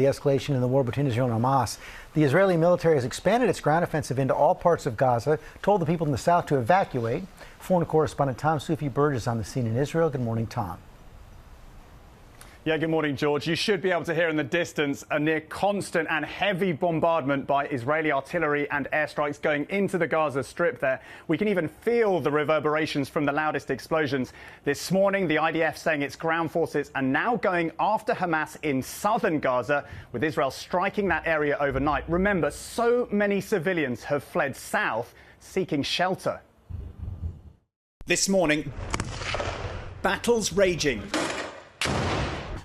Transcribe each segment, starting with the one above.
The escalation in the war between Israel and Hamas. The Israeli military has expanded its ground offensive into all parts of Gaza, told the people in the south to evacuate. Foreign correspondent Tom Sufi-Burge is on the scene in Israel. Good morning, Tom. Yeah, good morning, George. You should be able to hear in the distance a near constant and heavy bombardment by Israeli artillery and airstrikes going into the Gaza Strip there. We can even feel the reverberations from the loudest explosions. This morning, the IDF saying its ground forces are now going after Hamas in southern Gaza, with Israel striking that area overnight. Remember, so many civilians have fled south seeking shelter. This morning, battles raging,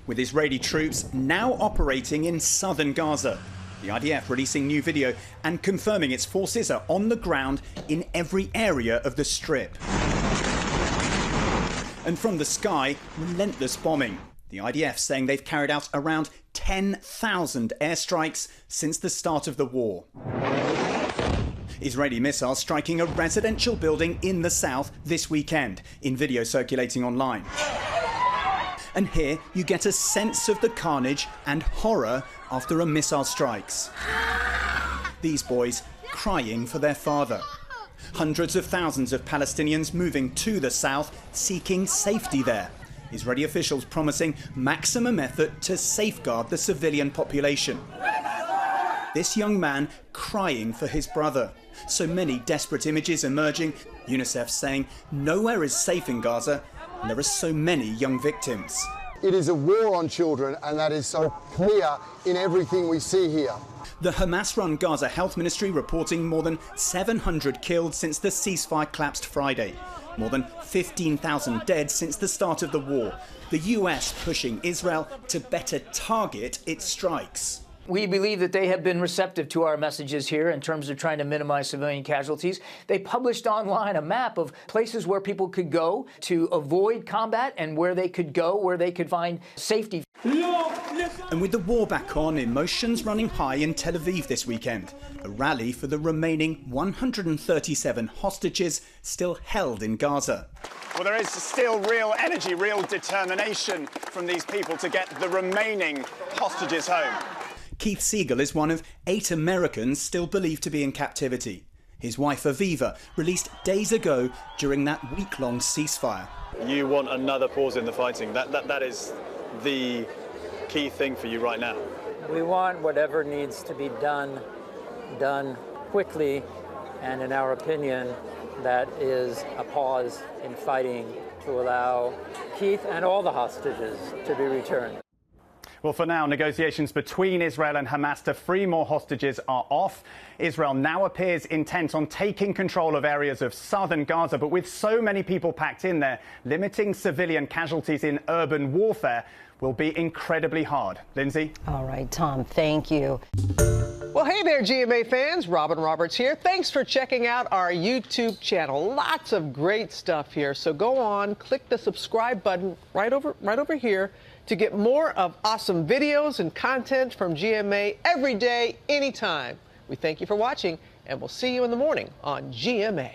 with Israeli troops now operating in southern Gaza. The IDF releasing new video and confirming its forces are on the ground in every area of the Strip. And from the sky, relentless bombing. The IDF saying they've carried out around 10,000 airstrikes since the start of the war. Israeli missiles striking a residential building in the south this weekend, in video circulating online. And here you get a sense of the carnage and horror after a missile strikes. These boys crying for their father. Hundreds of thousands of Palestinians moving to the south, seeking safety there. Israeli officials promising maximum effort to safeguard the civilian population. This young man crying for his brother. So many desperate images emerging. UNICEF saying nowhere is safe in Gaza, and there are so many young victims. It is a war on children, and that is so clear in everything we see here. The Hamas-run Gaza Health Ministry reporting more than 700 killed since the ceasefire collapsed Friday. More than 15,000 dead since the start of the war. The US pushing Israel to better target its strikes. We believe that they have been receptive to our messages here in terms of trying to minimize civilian casualties. They published online a map of places where people could go to avoid combat and where they could go, where they could find safety. And with the war back on, emotions running high in Tel Aviv this weekend. A rally for the remaining 137 hostages still held in Gaza. Well, there is still real energy, real determination from these people to get the remaining hostages home. Keith Siegel is one of 8 Americans still believed to be in captivity. His wife Aviva released days ago during that week-long ceasefire. You want another pause in the fighting. That is the key thing for you right now. We want whatever needs to be done quickly, and in our opinion, that is a pause in fighting to allow Keith and all the hostages to be returned. Well, for now, negotiations between Israel and Hamas to free more hostages are off. Israel now appears intent on taking control of areas of southern Gaza, but with so many people packed in there, limiting civilian casualties in urban warfare will be incredibly hard. Lindsay? All right, Tom, thank you. Well, hey there, GMA fans. Robin Roberts here. Thanks for checking out our YouTube channel. Lots of great stuff here. So go on, click the subscribe button right over here to get more of awesome videos and content from GMA every day, anytime. We thank you for watching, and we'll see you in the morning on GMA.